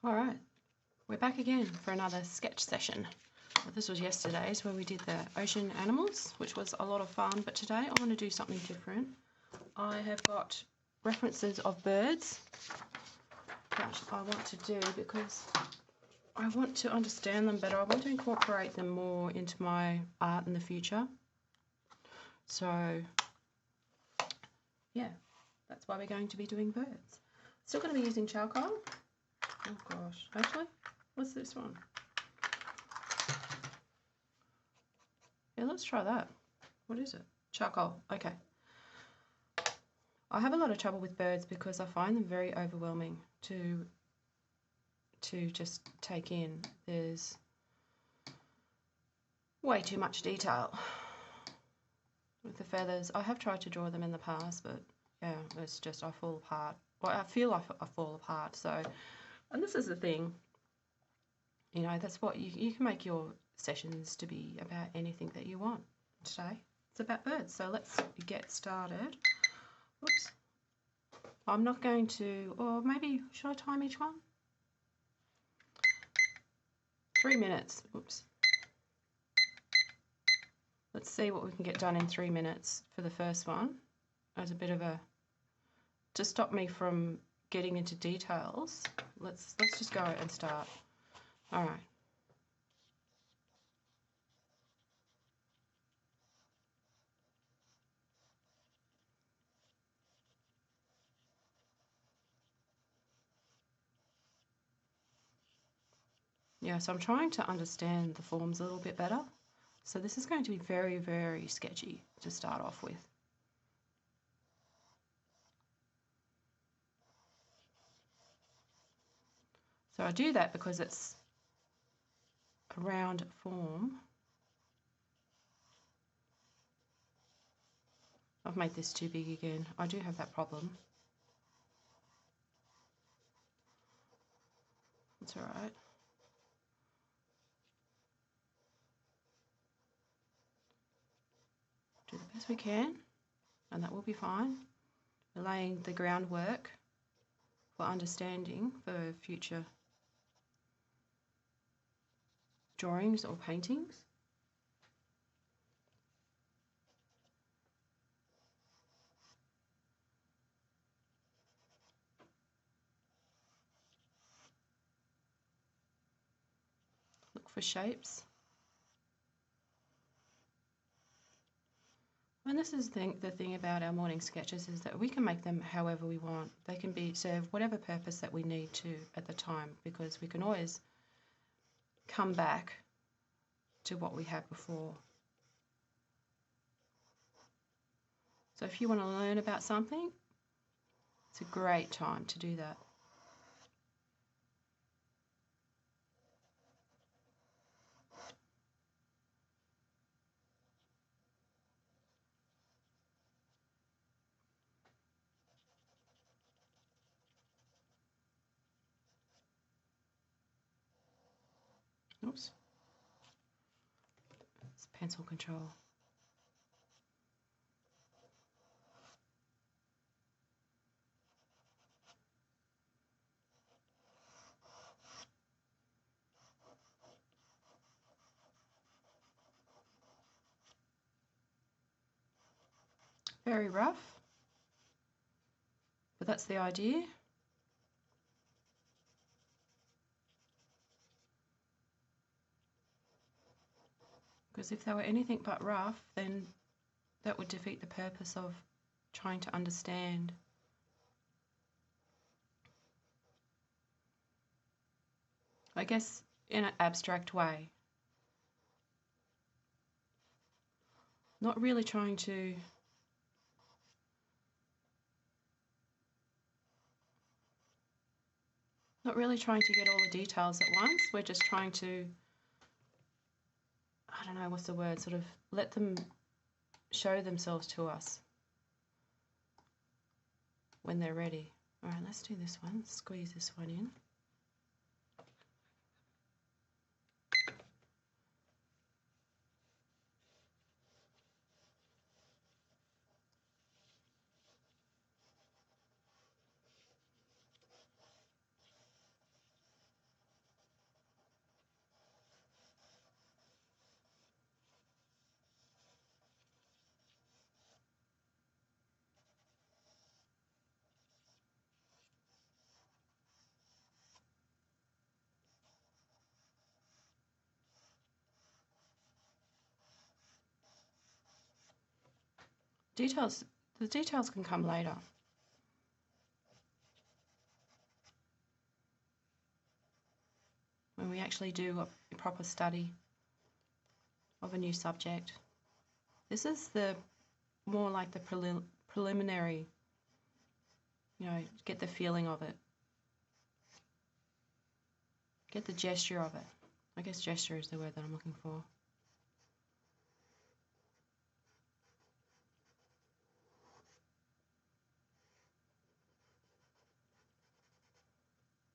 Alright, we're back again for another sketch session. Well, this was yesterday's where we did the ocean animals, which was a lot of fun, but today I want to do something different. I have got references of birds that I want to do because I want to understand them better. I want to incorporate them more into my art in the future. So, yeah, that's why we're going to be doing birds. Still going to be using charcoal. Oh gosh, actually, what's this one? Yeah, let's try that. What is it? Charcoal, okay. I have a lot of trouble with birds because I find them very overwhelming to just take in. There's way too much detail with the feathers. I have tried to draw them in the past, but yeah, it's just I fall apart. Well, I feel like I fall apart, so... And this is the thing, you know, that's what you can make your sessions to be about anything that you want. Today, it's about birds. So let's get started. Whoops. I'm not going to, or maybe, should I time each one? 3 minutes. Oops. Let's see what we can get done in 3 minutes for the first one. As a bit of a, to stop me from getting into details, let's just go and start. All right. Yeah, so I'm trying to understand the forms a little bit better. So this is going to be very, very sketchy to start off with. So I do that because it's a round form. I've made this too big again. I do have that problem. That's all right. Do the best we can, and that will be fine. We're laying the groundwork for understanding for future drawings or paintings. Look for shapes. And this is the thing about our morning sketches is that we can make them however we want. They can serve whatever purpose that we need to at the time, because we can always come back to what we had before. So if you want to learn about something, it's a great time to do that. Oops. It's pencil control. Very rough, but that's the idea. Because if they were anything but rough, then that would defeat the purpose of trying to understand. I guess in an abstract way. Not really trying to get all the details at once. We're just trying to, I don't know what's the word, sort of let them show themselves to us when they're ready. All right, let's do this one. Squeeze this one in. Details, the details can come later. When we actually do a proper study of a new subject. This is the more like the preliminary, you know, get the feeling of it. Get the gesture of it. I guess gesture is the word that I'm looking for.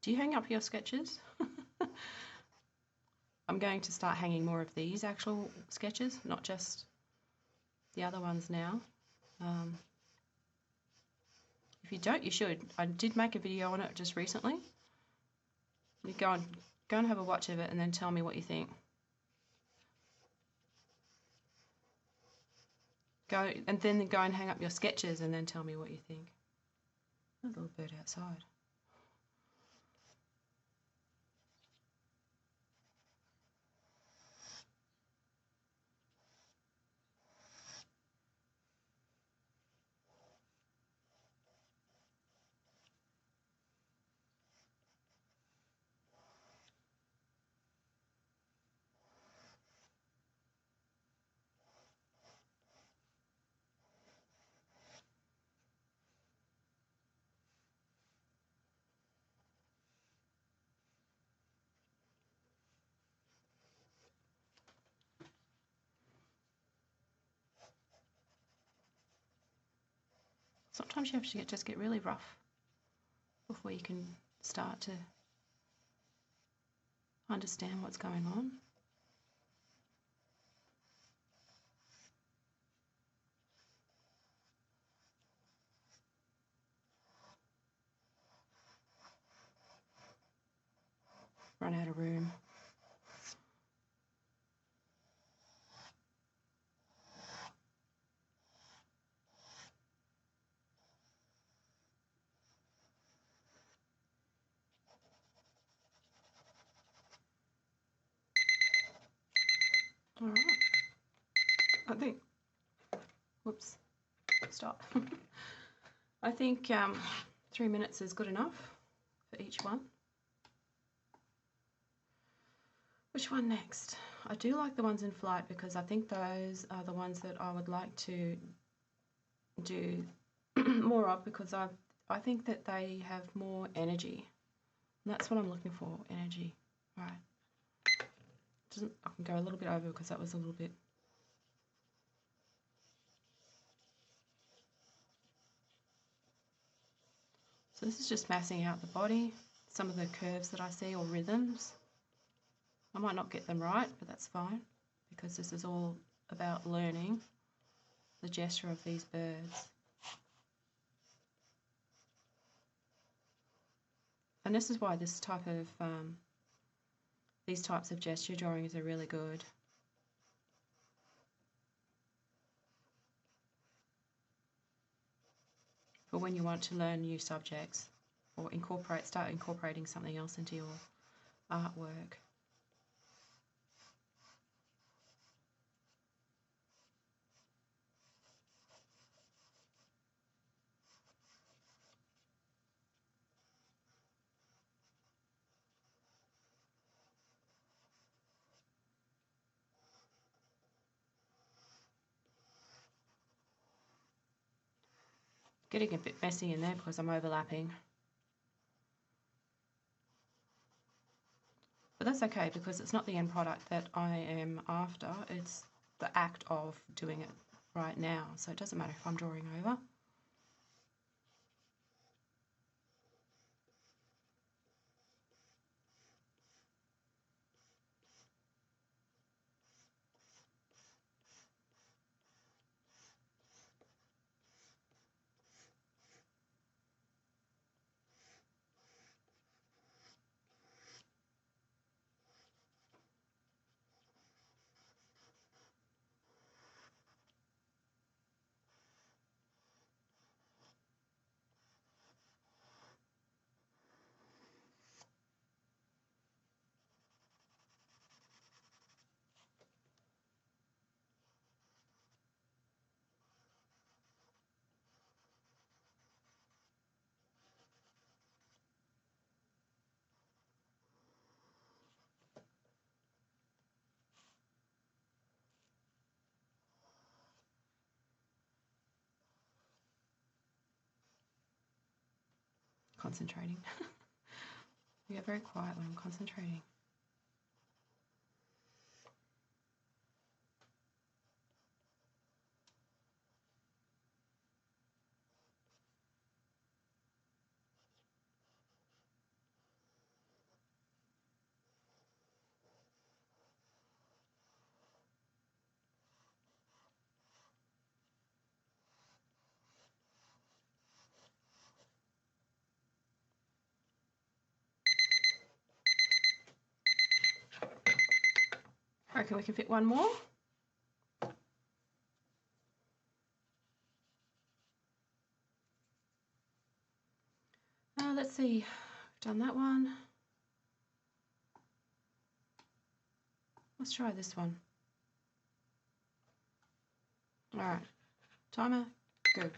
Do you hang up your sketches? I'm going to start hanging more of these actual sketches, not just the other ones now. If you don't, you should. I did make a video on it just recently. You go and have a watch of it and then tell me what you think. And then go and hang up your sketches and then tell me what you think. There's a little bird outside. Sometimes you have to just get really rough before you can start to understand what's going on. Run out of room. All right. I think, whoops, stop. I think 3 minutes is good enough for each one. Which one next? I do like the ones in flight because I think those are the ones that I would like to do more of, because I think that they have more energy. And that's what I'm looking for, energy. Right. I can go a little bit over because that was a little bit. So this is just massing out the body, some of the curves that I see or rhythms. I might not get them right, but that's fine because this is all about learning the gesture of these birds. And this is why this type of these types of gesture drawings are really good. For when you want to learn new subjects or start incorporating something else into your artwork. Getting a bit messy in there because I'm overlapping. But that's okay because it's not the end product that I am after, it's the act of doing it right now. So it doesn't matter if I'm drawing over. concentrating. I get very quiet when I'm concentrating. I reckon we can fit one more. Let's see, we've done that one. Let's try this one. All right, timer, go.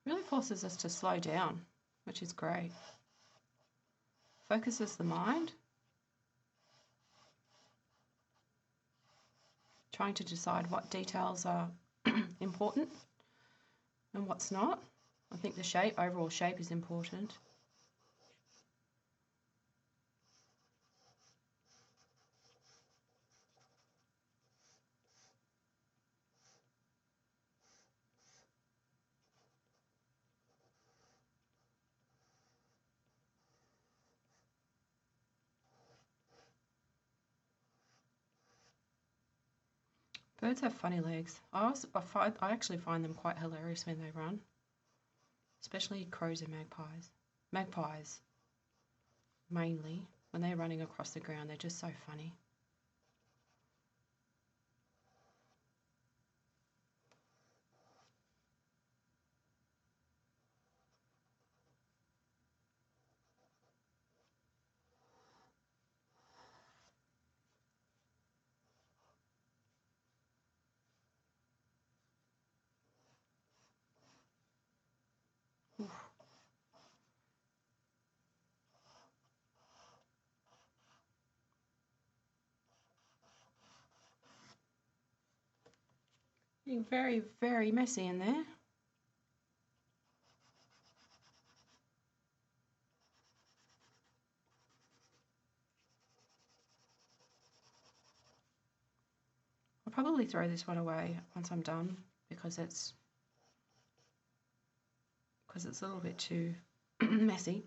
Really forces us to slow down, which is great. Focuses the mind. Trying to decide what details are important and what's not. I think the shape, overall shape, is important. Birds have funny legs. I actually find them quite hilarious when they run, especially crows and magpies. Magpies, mainly, when they're running across the ground, they're just so funny. Oof. Getting very, very messy in there. I'll probably throw this one away once I'm done because it's a little bit too messy.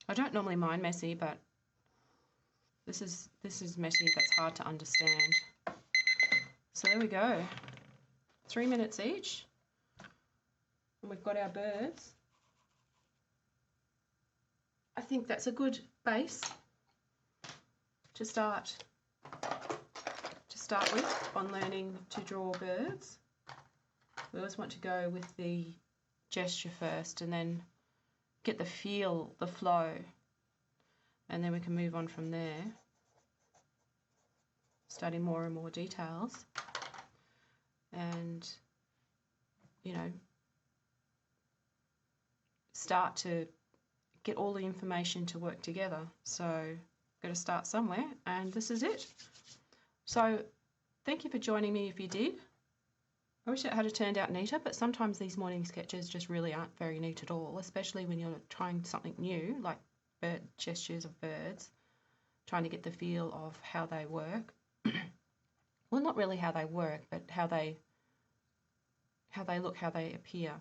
I don't normally mind messy, but this is messy that's hard to understand. So there we go. 3 minutes each. And we've got our birds. I think that's a good base to start with on learning to draw birds. We always want to go with the gesture first and then get the feel, the flow, and then we can move on from there, studying more and more details, and start to get all the information to work together. So got to start somewhere, and this is it. So thank you for joining me if you did. I wish it had turned out neater, but sometimes these morning sketches just really aren't very neat at all, especially when you're trying something new, like bird gestures of birds, trying to get the feel of how they work. Well, not really how they work, but how they how they look, how they appear.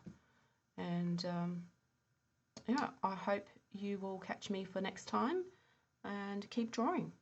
And yeah, I hope you will catch me for next time and keep drawing.